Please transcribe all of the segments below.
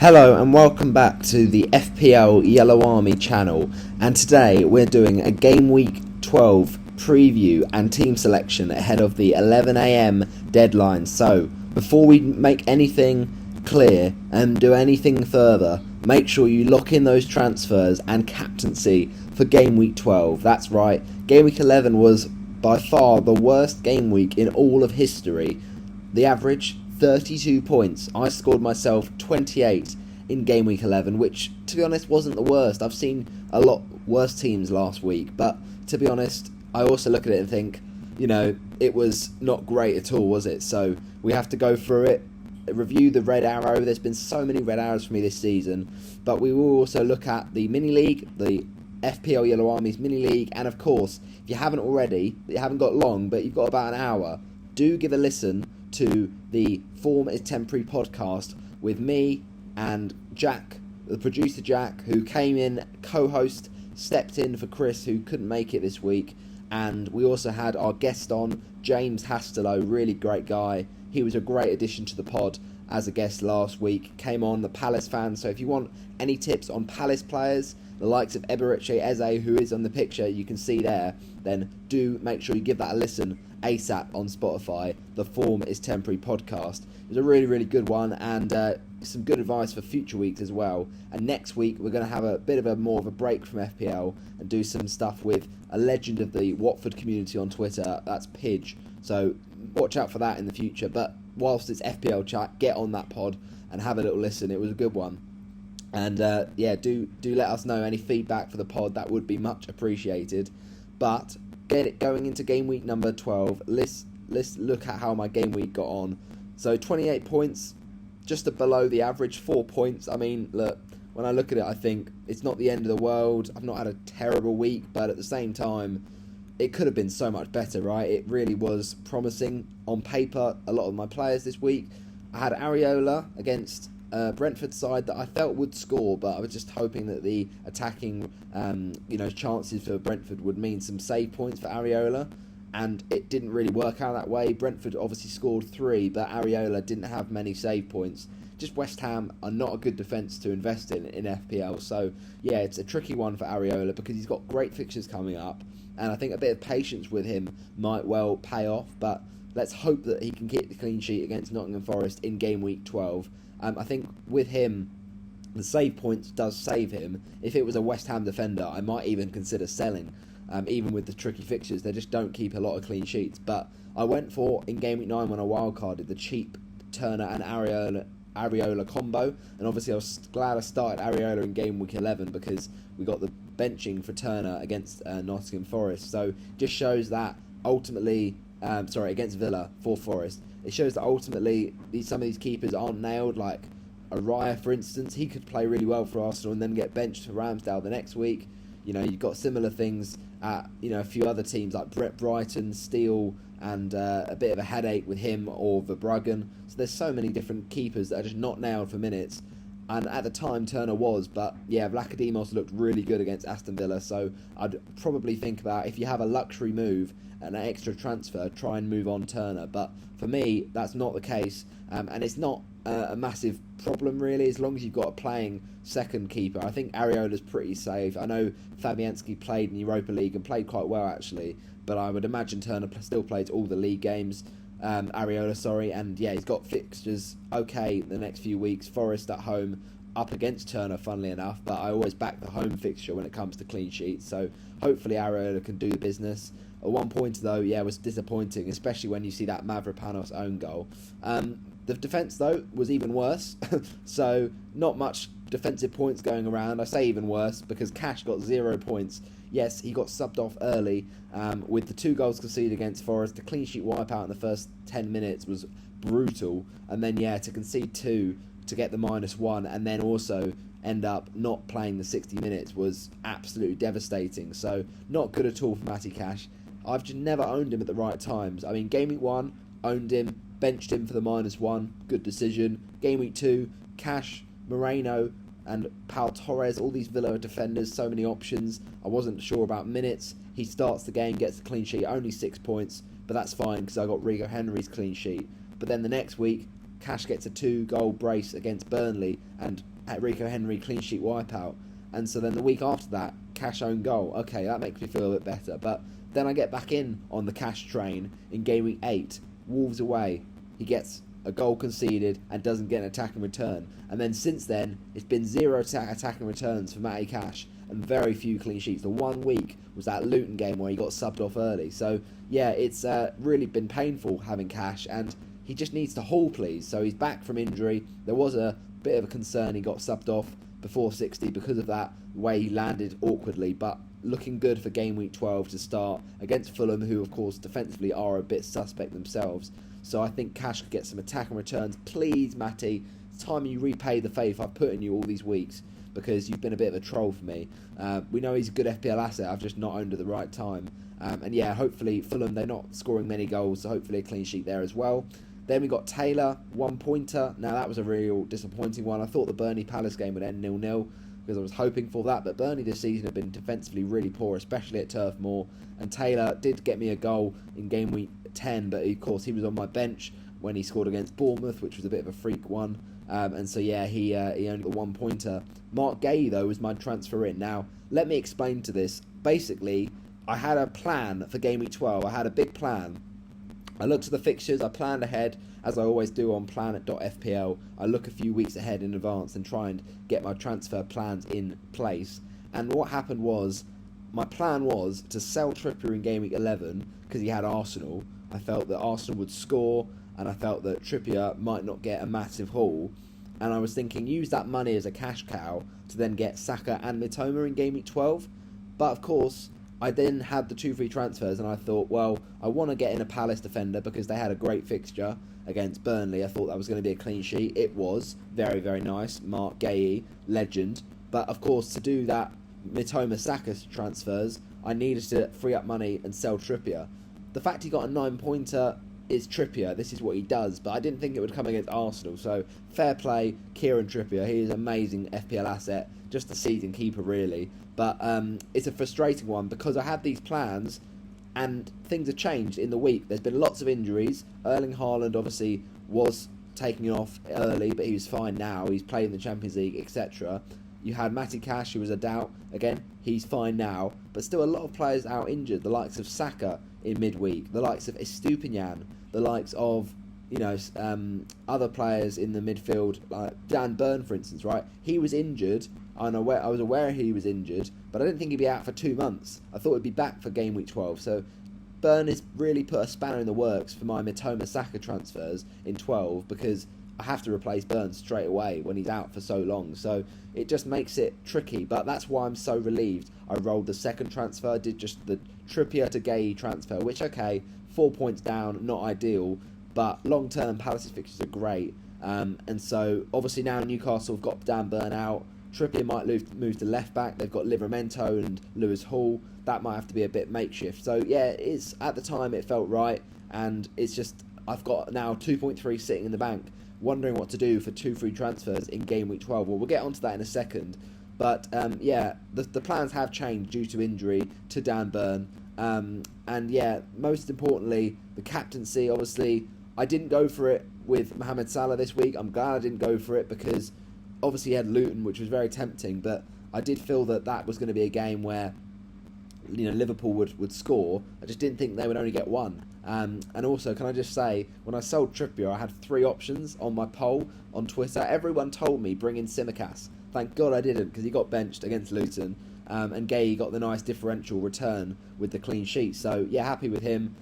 Hello and welcome back to the FPL Yellow Army channel, and today we're doing a Game Week 12 preview and team selection ahead of the 11 AM deadline. So before we make anything clear and do anything further, make sure you lock in those transfers and captaincy for Game Week 12. That's right, Game Week 11 was by far the worst game week in all of history. The average 32 points. I scored myself 28 in Game Week 11, which, to be honest, wasn't the worst. I've seen a lot worse teams last week, but to be honest, I also look at it and think, it was not great at all, was it? So we have to go through it, review the red arrow. There's been so many red arrows for me this season, but we will also look at the mini league, the FPL Yellow Armies mini league, and of course, if you haven't already, you haven't got long, but you've got about an hour, do give a listen to the Form is Temporary podcast with me and Jack, the producer Jack, who came in, co-host, stepped in for Chris, who couldn't make it this week, and we also had our guest on, James Hastelow, really great guy. He was a great addition to the pod as a guest last week, came on, the Palace fan, so if you want any tips on Palace players, the likes of Eberechi Eze, who is on the picture, you can see there, then do make sure you give that a listen ASAP on Spotify. The Form is Temporary podcast. It was a really, really good one, and some good advice for future weeks as well. And next week we're going to have a bit of more of a break from FPL and do some stuff with a legend of the Watford community on Twitter. That's Pidge. So watch out for that in the future. But whilst it's FPL chat, get on that pod and have a little listen. It was a good one. And do let us know any feedback for the pod. That would be much appreciated. But get it going into game week number 12. Let's look at how my game week got on. So 28 points, just below the average, 4 points. I mean, look, when I look at it, I think it's not the end of the world. I've not had a terrible week, but at the same time, it could have been so much better, right? It really was promising on paper, a lot of my players this week. I had Areola against Brentford side that I felt would score, but I was just hoping that the attacking chances for Brentford would mean some save points for Areola, and it didn't really work out that way. Brentford obviously scored 3, but Areola didn't have many save points. Just West Ham are not a good defence to invest in FPL, so yeah, it's a tricky one for Areola because he's got great fixtures coming up, and I think a bit of patience with him might well pay off, but let's hope that he can keep the clean sheet against Nottingham Forest in game week 12. I think with him, the save points does save him. If it was a West Ham defender, I might even consider selling. Even with the tricky fixtures, they just don't keep a lot of clean sheets. But I went for, in game week 9 when I wildcarded, the cheap Turner and Areola combo. And obviously I was glad I started Areola in game week 11 because we got the benching for Turner against Nottingham Forest. So just shows that ultimately, against Villa for Forest. It shows that ultimately some of these keepers aren't nailed, like Araya, for instance. He could play really well for Arsenal and then get benched for Ramsdale the next week. You've got similar things at a few other teams like Brighton, Steele, and a bit of a headache with him or Verbruggen. So there's so many different keepers that are just not nailed for minutes. And at the time, Turner was, but yeah, Vlachodimos looked really good against Aston Villa. So I'd probably think about, if you have a luxury move, an extra transfer, try and move on Turner. But for me, that's not the case. And it's not a massive problem, really, as long as you've got a playing second keeper. I think Areola's pretty safe. I know Fabianski played in Europa League and played quite well, actually. But I would imagine Turner still plays all the league games. Areola, and yeah, he's got fixtures okay the next few weeks. Forest at home, up against Turner, funnily enough, but I always back the home fixture when it comes to clean sheets, so hopefully Areola can do the business. At one point though, yeah, it was disappointing, especially when you see that Mavropanos own goal. The defence though was even worse, so not much defensive points going around. I say even worse because Cash got 0 points. Yes, he got subbed off early with the 2 goals conceded against Forest. The clean sheet wipeout in the first 10 minutes was brutal. And then, yeah, to concede 2 to get the -1 and then also end up not playing the 60 minutes was absolutely devastating. So not good at all for Matty Cash. I've just never owned him at the right times. I mean, Game Week 1, owned him, benched him for the -1. Good decision. Game Week 2, Cash, Moreno, and Pau Torres, all these Villa defenders, so many options. I wasn't sure about minutes. He starts the game, gets the clean sheet, only 6 points, but that's fine because I got Rigo Henry's clean sheet. But then the next week, Cash gets a 2-goal brace against Burnley and Rico Henry clean sheet wipeout. And so then the week after that, Cash own goal. Okay, that makes me feel a bit better. But then I get back in on the Cash train in game week 8, Wolves away. He gets a goal conceded and doesn't get an attack and return. And then since then, it's been 0 attack and returns for Matty Cash and very few clean sheets. The 1 week was that Luton game where he got subbed off early. So yeah, it's really been painful having Cash, and he just needs to haul, please. So he's back from injury. There was a bit of a concern he got subbed off before 60 because of that way he landed awkwardly, but looking good for game week 12 to start against Fulham, who of course defensively are a bit suspect themselves. So I think Cash could get some attack and returns. Please, Matty, it's time you repay the faith I've put in you all these weeks, because you've been a bit of a troll for me. We know he's a good FPL asset, I've just not owned at the right time. And yeah, hopefully Fulham, they're not scoring many goals, so hopefully a clean sheet there as well. Then we got Taylor, 1 pointer. Now that was a real disappointing one. I thought the Burnley Palace game would end 0-0 because I was hoping for that, but Burnley this season have been defensively really poor, especially at Turf Moor. And Taylor did get me a goal in game week 10, but of course he was on my bench when he scored against Bournemouth, which was a bit of a freak one. And so yeah, he only got 1 pointer. Mark Gay though was my transfer in. Now let me explain to this. Basically, I had a plan for game week 12. I had a big plan. I looked at the fixtures, I planned ahead, as I always do on planet.fpl. I look a few weeks ahead in advance and try and get my transfer plans in place. And what happened was, my plan was to sell Trippier in game week 11 because he had Arsenal. I felt that Arsenal would score, and I felt that Trippier might not get a massive haul. And I was thinking, use that money as a cash cow to then get Saka and Mitoma in game week 12. But of course, I then had the 2 free transfers, and I thought, well, I want to get in a Palace defender because they had a great fixture against Burnley. I thought that was going to be a clean sheet. It was very, very nice. Mark Gay, legend. But of course, to do that Mitoma Saka transfers, I needed to free up money and sell Trippier. The fact he got a 9-pointer is Trippier. This is what he does, but I didn't think it would come against Arsenal. So fair play, Kieran Trippier. He is an amazing FPL asset, just a season keeper really. But it's a frustrating one because I had these plans and things have changed in the week. There's been lots of injuries. Erling Haaland obviously was taking off early, but he was fine now. He's played in the Champions League, etc. You had Matty Cash, who was a doubt. Again, he's fine now, but still a lot of players out injured. The likes of Saka in midweek, the likes of Estupinian, the likes of other players in the midfield, like Dan Burn, for instance. Right, he was injured. I was aware he was injured, but I didn't think he'd be out for 2 months. I thought he'd be back for game week 12. So Burn has really put a spanner in the works for my Mitoma Saka transfers in 12 because I have to replace Burn straight away when he's out for so long. So it just makes it tricky, but that's why I'm so relieved I rolled the second transfer, did just the Trippier to Gay transfer, which, okay, 4 points down, not ideal, but long-term Palace's fixtures are great. And so obviously now Newcastle have got Dan Burn out. Trippier might move to left back. They've got Livramento and Lewis Hall. That might have to be a bit makeshift. So yeah, at the time it felt right, and it's just I've got now 2.3 sitting in the bank, wondering what to do for 2 free transfers in game week 12. Well, we'll get onto that in a second. But yeah, the plans have changed due to injury to Dan Burn. And yeah, most importantly, the captaincy. Obviously, I didn't go for it with Mohamed Salah this week. I'm glad I didn't go for it because obviously he had Luton, which was very tempting, but I did feel that was going to be a game where Liverpool would score. I just didn't think they would only get one. And also, can I just say, when I sold Trippier, I had 3 options on my poll on Twitter. Everyone told me bring in Tsimikas. Thank God I didn't, because he got benched against Luton. And Gay got the nice differential return with the clean sheet. So yeah, happy with him.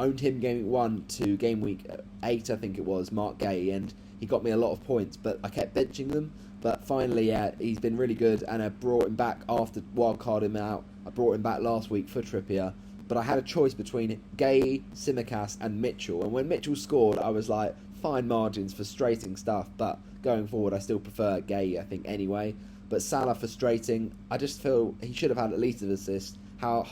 Owned him game week 1 to game week 8, I think it was, Mark Gay, and he got me a lot of points, but I kept benching them. But finally, yeah, he's been really good, and I brought him back after wildcarding him out. I brought him back last week for Trippier, but I had a choice between Gay, Tsimikas and Mitchell, and when Mitchell scored, I was like, fine margins, frustrating stuff, but going forward, I still prefer Gay, I think, anyway. But Salah, frustrating. I just feel he should have had at least an assist. How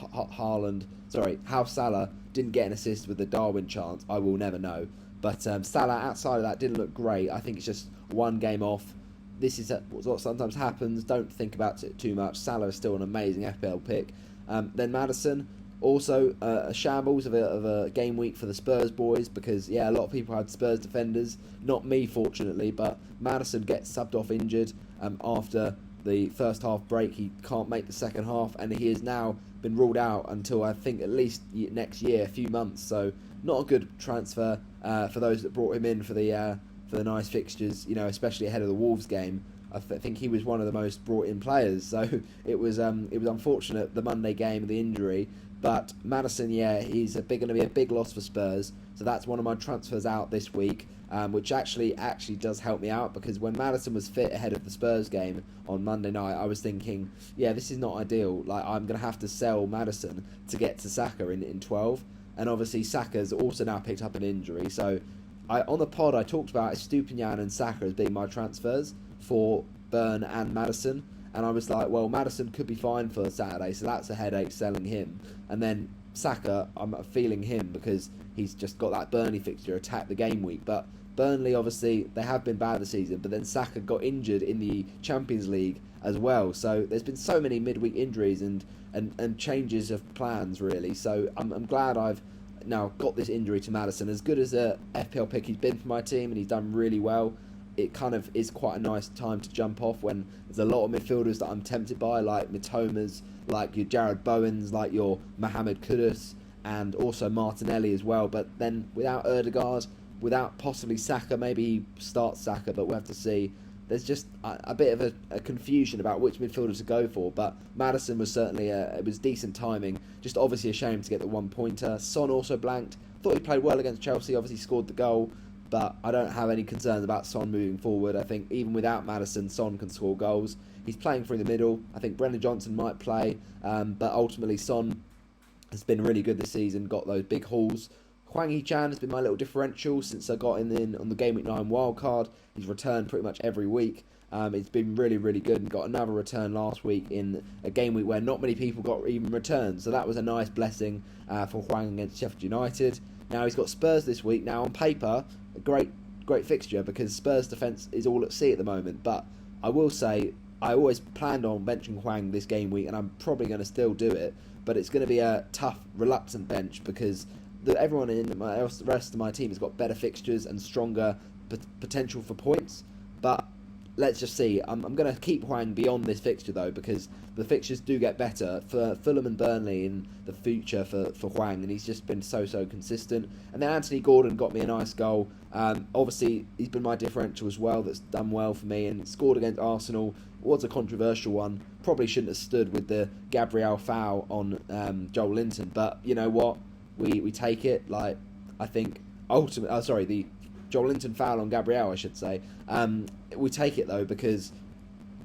Salah didn't get an assist with the Darwin chance, I will never know. But Salah, outside of that, didn't look great. I think it's just one game off. This is what sometimes happens. Don't think about it too much. Salah is still an amazing FPL pick. Then Maddison, Also, a shambles of a game week for the Spurs boys because, yeah, a lot of people had Spurs defenders. Not me, fortunately, but Maddison gets subbed off injured after the first half break. He can't make the second half, and he has now been ruled out until I think at least next year, a few months. So not a good transfer for those that brought him in for the nice fixtures, especially ahead of the Wolves game. I think he was one of the most brought in players, so it was unfortunate, the Monday game, the injury. But Maddison, yeah, he's going to be a big loss for Spurs. So that's one of my transfers out this week, which actually does help me out, because when Maddison was fit ahead of the Spurs game on Monday night, I was thinking, yeah, this is not ideal. Like, I'm going to have to sell Maddison to get to Saka in 12. And obviously Saka's also now picked up an injury. So on the pod, I talked about Estupinian and Saka as being my transfers for Burn and Maddison. And I was like, well, Maddison could be fine for Saturday, so that's a headache selling him. And then Saka, I'm feeling him because he's just got that Burnley fixture, attack the game week. But Burnley, obviously, they have been bad this season, but then Saka got injured in the Champions League as well. So there's been so many midweek injuries and changes of plans, really. So I'm glad I've now got this injury to Maddison. As good as a FPL pick he's been for my team, and he's done really well, it kind of is quite a nice time to jump off when there's a lot of midfielders that I'm tempted by, like Mitomas, like your Jared Bowens, like your Mohamed Kudus, and also Martinelli as well. But then without Ødegaard, without possibly Saka, maybe start Saka, but we'll have to see. There's just a bit of a confusion about which midfielder to go for, but Maddison was certainly it was decent timing. Just obviously a shame to get the 1-pointer. Son also blanked. Thought he played well against Chelsea, obviously scored the goal, but I don't have any concerns about Son moving forward. I think even without Maddison, Son can score goals. He's playing through the middle. I think Brennan Johnson might play, but ultimately Son has been really good this season, got those big hauls. Hwang Hee-chan has been my little differential since I got him in on the Game Week 9 wildcard. He's returned pretty much every week. It's been really, really good, and got another return last week in a game week where not many people got even returns. So that was a nice blessing for Hwang against Sheffield United. Now he's got Spurs this week. Now on paper, a great fixture because Spurs defence is all at sea at the moment. But I will say, I always planned on benching Hwang this game week, and I'm probably going to still do it. But it's going to be a tough, reluctant bench because everyone in the rest of my team has got better fixtures and stronger potential for points. But let's just see. I'm going to keep Hwang beyond this fixture though, because the fixtures do get better for Fulham and Burnley in the future for Hwang, and he's just been so consistent. And then Anthony Gordon got me a nice goal. Obviously he's been my differential as well, that's done well for me, and scored against Arsenal. It was a controversial one, probably shouldn't have stood with the Gabriel foul on Joel Linton, but you know what, we take it. Like, I think ultimately, the Joel Linton foul on Gabriel, I should say. We take it though, because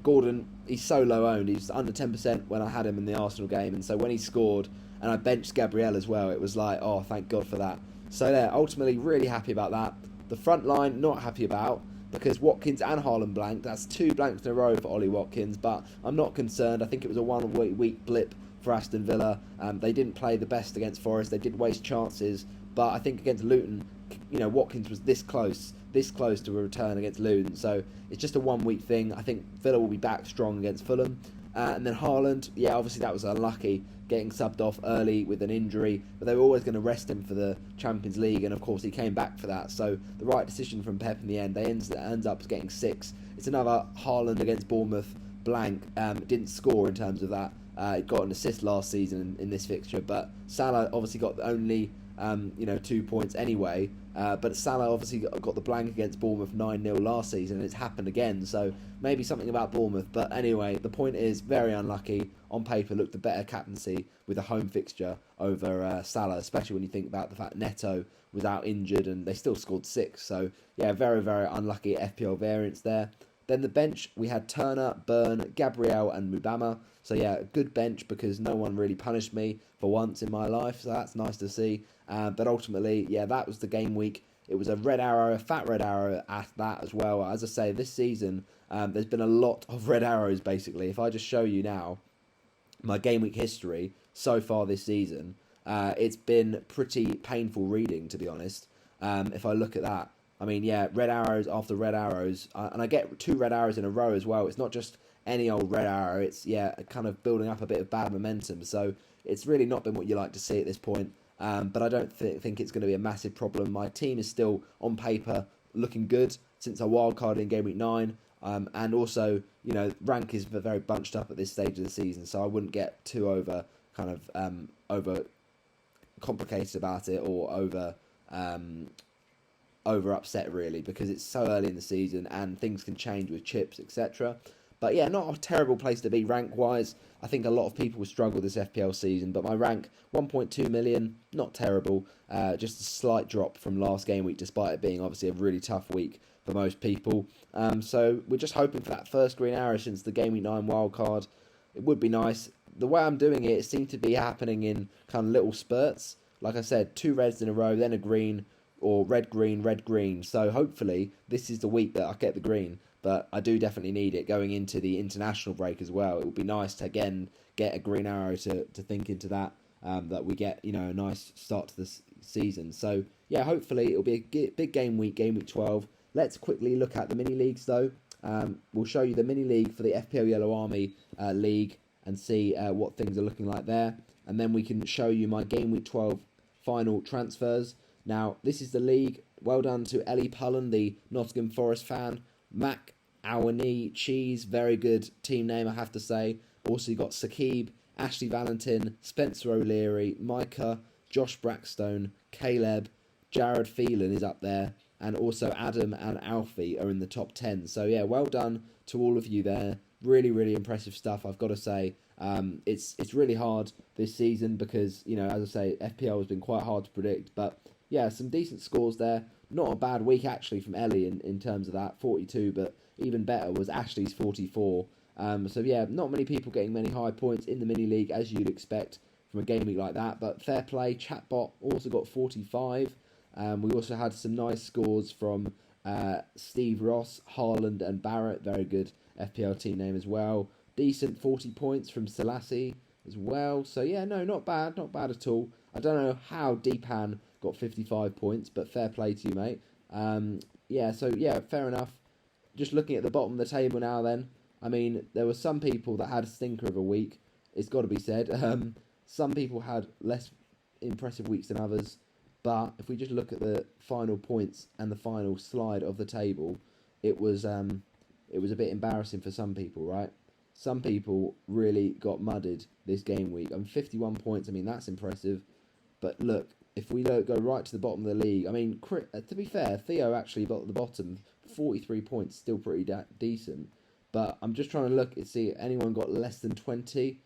Gordon, he's so low owned. He's under 10% when I had him in the Arsenal game, and so when he scored and I benched Gabriel as well, it was like, oh, thank God for that. So yeah, ultimately really happy about that. The front line, not happy about, because Watkins and Haaland blanked. That's 2 blanks in a row for Ollie Watkins, but I'm not concerned. I think it was a 1 week blip for Aston Villa. They didn't play the best against Forest. They did waste chances, but I think against Luton, Watkins was this close to a return against Luton. So it's just a 1 week thing. I think Villa will be back strong against Fulham. And then Haaland, yeah, obviously that was unlucky, getting subbed off early with an injury, but they were always going to rest him for the Champions League, and of course he came back for that. So the right decision from Pep in the end. They ends up getting 6. It's another Haaland against Bournemouth blank. Didn't score in terms of that. He got an assist last season in this fixture, but Salah obviously got only 2 points anyway. But Salah obviously got the blank against Bournemouth 9-0 last season, and it's happened again. So maybe something about Bournemouth. But anyway, the point is, very unlucky. On paper, looked a better captaincy with a home fixture over Salah, especially when you think about the fact Neto was out injured and they still scored 6. So yeah, very, very unlucky FPL variance there. Then the bench, we had Turner, Burn, Gabriel and Mubama. So yeah, a good bench because no one really punished me for once in my life. So that's nice to see. But ultimately, yeah, that was the game week. It was a red arrow, a fat red arrow at that as well. As I say, this season, there's been a lot of red arrows basically. If I just show you now my game week history so far this season, it's been pretty painful reading, to be honest. If I look at that, I mean, yeah, red arrows after red arrows, and I get 2 red arrows in a row as well. It's not just any old red arrow. It's, yeah, kind of building up a bit of bad momentum. So it's really not been what you like to see at this point. But I don't think it's going to be a massive problem. My team is still, on paper, looking good since our wildcard in Game Week 9. And also, rank is very bunched up at this stage of the season, so I wouldn't get too over complicated about it, or over upset really, because it's so early in the season and things can change with chips, etc. But yeah, not a terrible place to be rank wise. I think a lot of people will struggle this FPL season, but my rank 1.2 million, not terrible. Just a slight drop from last game week, despite it being obviously a really tough week for most people. So we're just hoping for that first green arrow since the Game Week 9 wildcard. It would be nice. The way I'm doing it seems to be happening in kind of little spurts. Like I said, 2 reds in a row, then a green, or red, green. So hopefully this is the week that I get the green. But I do definitely need it going into the international break as well. It would be nice to, again, get a green arrow to think into that. That we get, a nice start to the season. So, yeah, hopefully it'll be a big game week 12. Let's quickly look at the mini leagues, though. We'll show you the mini league for the FPL Yellow Army league and see what things are looking like there. And then we can show you my game week 12 final transfers. Now, this is the league. Well done to Ellie Pullen, the Nottingham Forest fan. Mac Awani Cheese, very good team name, I have to say. Also, you got Sakib, Ashley Valentin, Spencer O'Leary, Micah, Josh Brackstone, Caleb, Jared Phelan is up there, and also Adam and Alfie are in the top 10. So yeah, well done to all of you there. Really, really impressive stuff, I've got to say. It's really hard this season because, as I say, FPL has been quite hard to predict, but yeah, some decent scores there. Not a bad week actually from Ellie in terms of that, 42, but even better was Ashley's 44. So yeah, not many people getting many high points in the mini league as you'd expect from a game week like that, but fair play. Chatbot also got 45. We also had some nice scores from Steve Ross, Haaland and Barrett, very good FPL team name as well. Decent 40 points from Selassie as well. So yeah, no, not bad at all. I don't know how Deepan got 55 points, but fair play to you, mate. Fair enough. Just looking at the bottom of the table now then, I mean, there were some people that had a stinker of a week, it's got to be said. Some people had less impressive weeks than others, but if we just look at the final points and the final slide of the table, it was a bit embarrassing for some people, right? Some people really got mudded this game week. 51 points, I mean, that's impressive. But look, if we go right to the bottom of the league, I mean, to be fair, Theo actually got at the bottom, 43 points, still pretty decent. But I'm just trying to look and see if anyone got less than 20.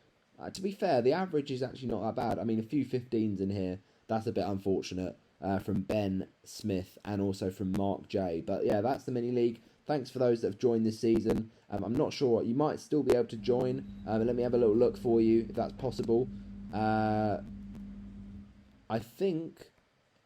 To be fair, the average is actually not that bad. I mean, a few 15s in here, that's a bit unfortunate from Ben Smith and also from Mark J. But yeah, that's the mini league. Thanks for those that have joined this season. I'm not sure, you might still be able to join. Let me have a little look for you if that's possible. I think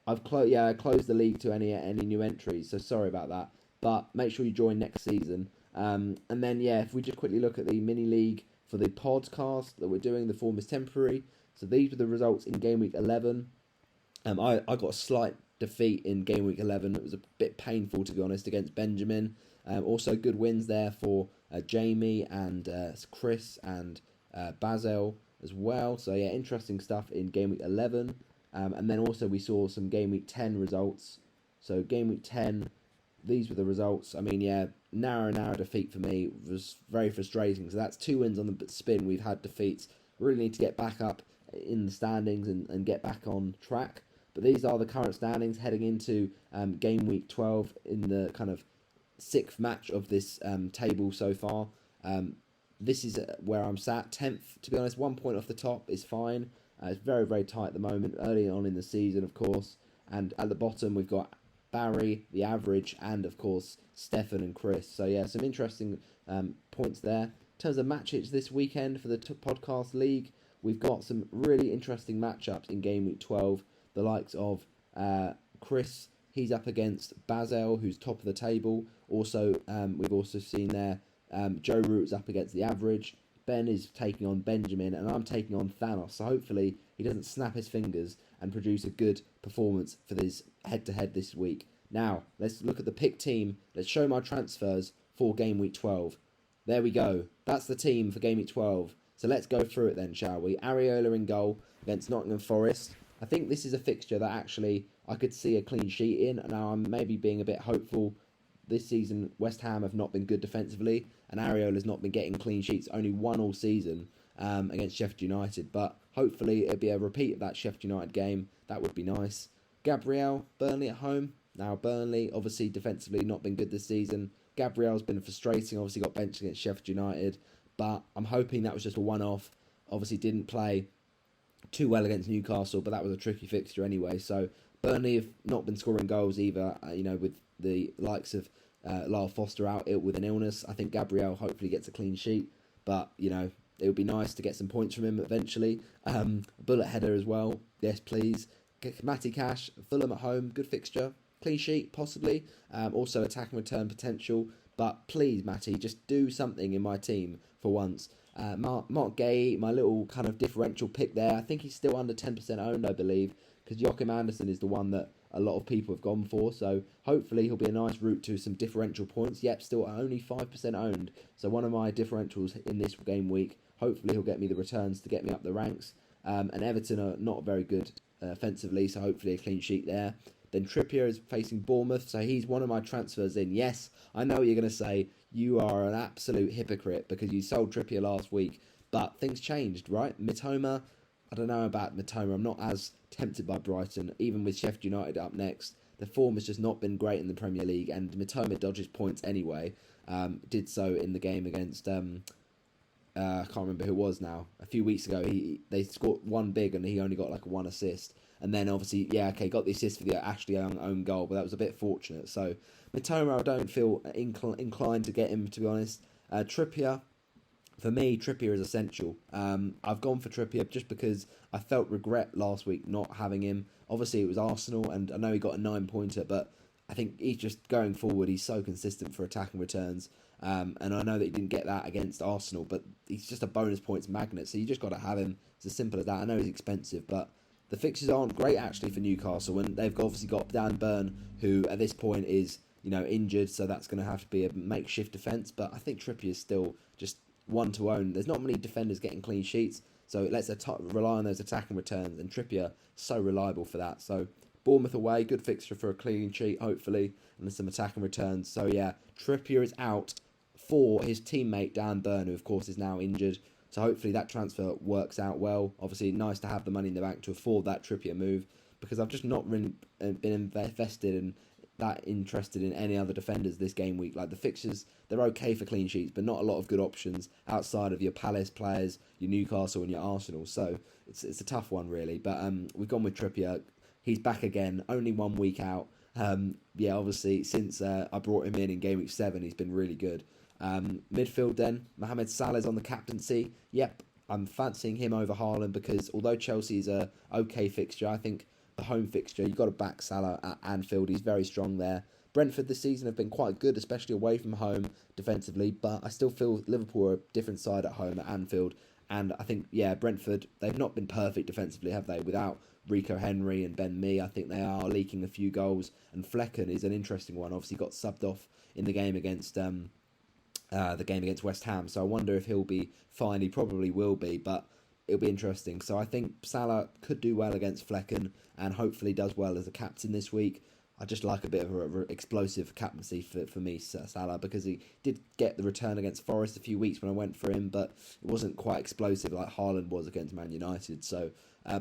I've closed the league to any new entries, so sorry about that. But make sure you join next season. And then, yeah, if we just quickly look at the mini league for the podcast that we're doing, the form is temporary. So these were the results in Game Week 11. I got a slight defeat in Game Week 11. It was a bit painful, to be honest, against Benjamin. Also good wins there for Jamie and Chris and Basil as well. So yeah, interesting stuff in Game Week 11. And then also we saw some Game Week 10 results. So Game Week 10, these were the results. I mean, yeah, narrow defeat for me. It was very frustrating. So that's 2 wins on the spin. We've had defeats. Really need to get back up in the standings and get back on track. But these are the current standings heading into Game Week 12 in the kind of 6th match of this table so far. This is where I'm sat, 10th, to be honest. 1 point off the top is fine. It's very, very tight at the moment, early on in the season, of course. And at the bottom, we've got Barry, the average, and, of course, Stefan and Chris. So, yeah, some interesting points there. In terms of matches this weekend for the podcast league, we've got some really interesting matchups in Game Week 12. The likes of Chris, he's up against Basil, who's top of the table. Also, we've also seen there Joe Root's up against the average. Ben is taking on Benjamin, and I'm taking on Thanos. So hopefully he doesn't snap his fingers and produce a good performance for this head-to-head this week. Now, let's look at the pick team. Let's show my transfers for Game Week 12. There we go. That's the team for Game Week 12. So let's go through it then, shall we? Areola in goal against Nottingham Forest. I think this is a fixture that actually I could see a clean sheet in. Now, I'm maybe being a bit hopeful. This season, West Ham have not been good defensively, and Areola's not been getting clean sheets, only one all season against Sheffield United. But hopefully it'll be a repeat of that Sheffield United game. That would be nice. Gabriel, Burnley at home. Now, Burnley, obviously, defensively not been good this season. Gabriel's been frustrating, obviously got benched against Sheffield United. But I'm hoping that was just a one-off. Obviously didn't play too well against Newcastle, but that was a tricky fixture anyway. So Burnley have not been scoring goals either, with the likes of Lyle Foster out ill with an illness. I think Gabriel hopefully gets a clean sheet, but, it would be nice to get some points from him eventually. Bullet header as well, yes please. Matty Cash, Fulham at home, good fixture. Clean sheet, possibly. Also attack and return potential. But please, Matty, just do something in my team for once. Mark Gay, my little kind of differential pick there. I think he's still under 10% owned, I believe, because Joachim Andersen is the one that a lot of people have gone for. So hopefully he'll be a nice route to some differential points. Yep, still only 5% owned. So one of my differentials in this game week. Hopefully he'll get me the returns to get me up the ranks. And Everton are not very good offensively, so hopefully a clean sheet there. Then Trippier is facing Bournemouth, so he's one of my transfers in. Yes, I know what you're going to say. You are an absolute hypocrite because you sold Trippier last week, but things changed, right? Mitoma, I don't know about Mitoma. I'm not as tempted by Brighton, even with Sheffield United up next. The form has just not been great in the Premier League, and Mitoma dodges points anyway. Did so in the game against... I can't remember who it was now. A few weeks ago, they scored one big and he only got like one assist. And then obviously, got the assist for the Ashley Young own goal, but that was a bit fortunate. So Mitoma, I don't feel inclined to get him, to be honest. Trippier, for me, Trippier is essential. I've gone for Trippier just because I felt regret last week not having him. Obviously, it was Arsenal, and I know he got a 9-pointer, but I think he's just going forward. He's so consistent for attacking returns. And I know that he didn't get that against Arsenal, but he's just a bonus points magnet. So you just got to have him. It's as simple as that. I know he's expensive, but the fixtures aren't great actually for Newcastle. And they've obviously got Dan Burn, who at this point is injured. So that's going to have to be a makeshift defence. But I think Trippier is still just one to own. There's not many defenders getting clean sheets. So let's rely on those attacking returns. And Trippier, so reliable for that. So Bournemouth away, good fixture for a clean sheet, hopefully, and some attacking returns. So yeah, Trippier is out for his teammate Dan Burn, who of course is now injured. So hopefully that transfer works out well. Obviously, nice to have the money in the bank to afford that Trippier move, because I've just not really been invested and that interested in any other defenders this game week. Like the fixtures, they're okay for clean sheets, but not a lot of good options outside of your Palace players, your Newcastle and your Arsenal. So it's a tough one really. But we've gone with Trippier. He's back again, only 1 week out. Obviously, since I brought him in Game Week 7, he's been really good. Midfield then, Mohamed Salah's on the captaincy. Yep, I'm fancying him over Haaland because although Chelsea's a okay fixture, I think the home fixture, you've got to back Salah at Anfield. He's very strong there. Brentford this season have been quite good, especially away from home defensively, but I still feel Liverpool are a different side at home at Anfield. And I think, Brentford, they've not been perfect defensively, have they? Without Rico Henry and Ben Mee, I think they are leaking a few goals. And Flecken is an interesting one. Obviously got subbed off in the game against West Ham. So I wonder if he'll be fine. He probably will be, but it'll be interesting. So I think Salah could do well against Flecken and hopefully does well as a captain this week. I just like a bit of an explosive captaincy for me, Salah, because he did get the return against Forest a few weeks when I went for him, but it wasn't quite explosive like Haaland was against Man United. So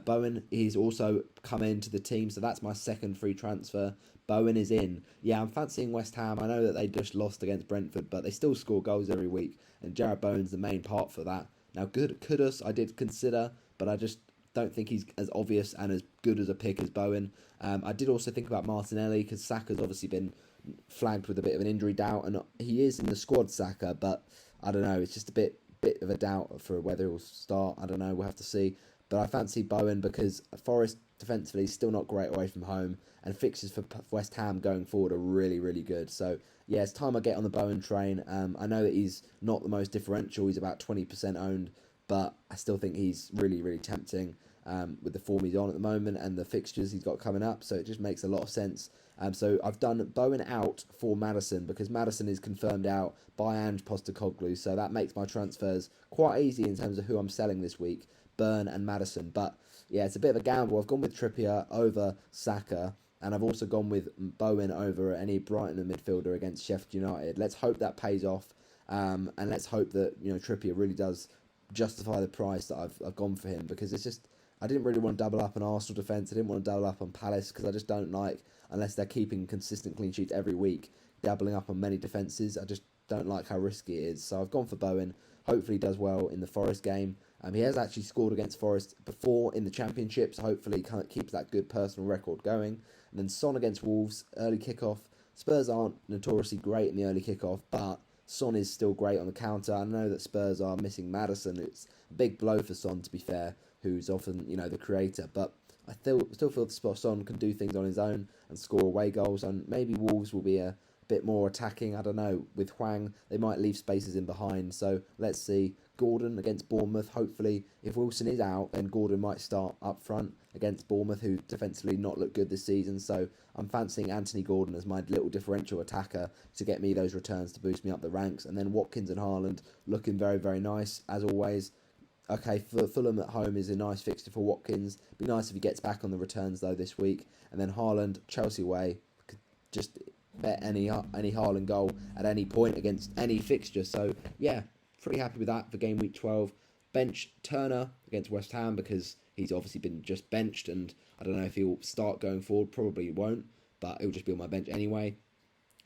Bowen, he's also come into the team, so that's my second free transfer. Bowen is in. Yeah, I'm fancying West Ham. I know that they just lost against Brentford, but they still score goals every week, and Jarrod Bowen's the main part for that. Now, Kudus I did consider, but I just don't think he's as obvious and as good as a pick as Bowen. I did also think about Martinelli because Saka's obviously been flagged with a bit of an injury doubt, and he is in the squad, Saka, but I don't know, it's just a bit of a doubt for whether he'll start. I don't know, we'll have to see. But I fancy Bowen because Forest defensively is still not great away from home, and fixtures for West Ham going forward are really, really good. So yeah, it's time I get on the Bowen train. I know that he's not the most differential, he's about 20% owned, but I still think he's really, really tempting. with the form he's on at the moment and the fixtures he's got coming up, so it just makes a lot of sense. So I've done Bowen out for Maddison because Maddison is confirmed out by Ange Postecoglou, so that makes my transfers quite easy in terms of who I'm selling this week, Burn and Maddison. But yeah, it's a bit of a gamble. I've gone with Trippier over Saka, and I've also gone with Bowen over any Brighton midfielder against Sheffield United. Let's hope that pays off, and let's hope that Trippier really does justify the price that I've gone for him, because it's just, I didn't really want to double up on Arsenal defence. I didn't want to double up on Palace because I just don't like, unless they're keeping consistent clean sheets every week, doubling up on many defences. I just don't like how risky it is. So I've gone for Bowen. Hopefully he does well in the Forest game. He has actually scored against Forest before in the Championship, so hopefully he keeps that good personal record going. And then Son against Wolves, early kickoff. Spurs aren't notoriously great in the early kickoff, but Son is still great on the counter. I know that Spurs are missing Maddison. It's a big blow for Son, to be fair, who's often, the creator. But I still feel that Son can do things on his own and score away goals. And maybe Wolves will be a bit more attacking. I don't know. With Hwang, they might leave spaces in behind. So let's see. Gordon against Bournemouth. Hopefully, if Wilson is out, then Gordon might start up front against Bournemouth, who defensively not looked good this season. So I'm fancying Anthony Gordon as my little differential attacker to get me those returns to boost me up the ranks. And then Watkins and Haaland looking very, very nice, as always. Okay, Fulham at home is a nice fixture for Watkins. Be nice if he gets back on the returns, though, this week. And then Haaland, Chelsea away. Could just bet any Haaland goal at any point against any fixture. So, yeah, pretty happy with that for game week 12. Bench Turner against West Ham because he's obviously been just benched, and I don't know if he'll start going forward. Probably won't, but he'll just be on my bench anyway.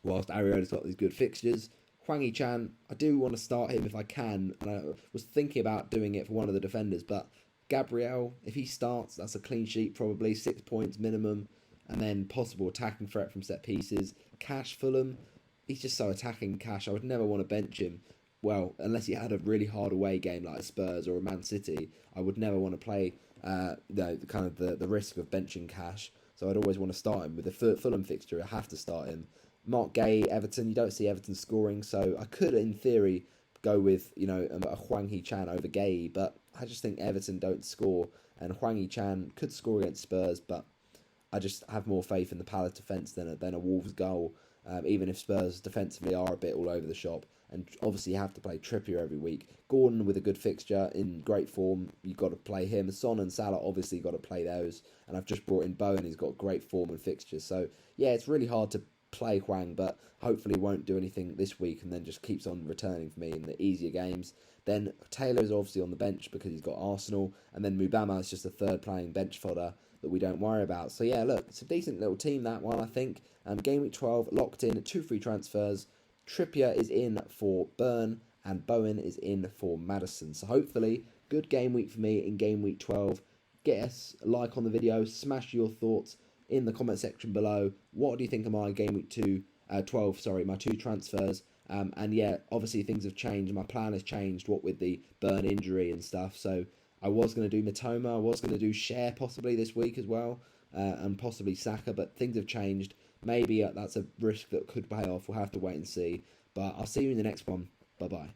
Whilst Ariola's got these good fixtures. Hwang Chan, I do want to start him if I can, and I was thinking about doing it for one of the defenders, but Gabriel, if he starts, that's a clean sheet probably, 6 points minimum, and then possible attacking threat from set pieces. Cash Fulham, he's just so attacking, Cash. I would never want to bench him. Well, unless he had a really hard away game like a Spurs or a Man City, I would never want to play the risk of benching Cash. So I'd always want to start him. With the Fulham fixture, I have to start him. Mark Gay, Everton, you don't see Everton scoring, so I could, in theory, go with, a Hwang Chan over Gay, but I just think Everton don't score, and Hwang Chan could score against Spurs, but I just have more faith in the Palace defence than a Wolves goal, even if Spurs defensively are a bit all over the shop, and obviously you have to play Trippier every week. Gordon with a good fixture, in great form, you've got to play him. Son and Salah obviously got to play those, and I've just brought in Bowen, he's got great form and fixtures, so yeah, it's really hard to play Hwang, but hopefully won't do anything this week and then just keeps on returning for me in the easier games. Then Taylor's obviously on the bench because he's got Arsenal, and then Mubama is just a third playing bench fodder that we don't worry about. So yeah, look, it's a decent little team, that one, I think. Game week 12 locked in, 2 free transfers. Trippier is in for Burn and Bowen is in for Maddison. So hopefully good game week for me in game week 12. Get us a like on the video, smash your thoughts in the comment section below. What do you think of my game week 12, my 2 transfers? And yeah, obviously things have changed. My plan has changed, what with the Burn injury and stuff. So I was going to do Matoma, I was going to do Share possibly this week as well, and possibly Saka, but things have changed. Maybe that's a risk that could pay off. We'll have to wait and see. But I'll see you in the next one. Bye-bye.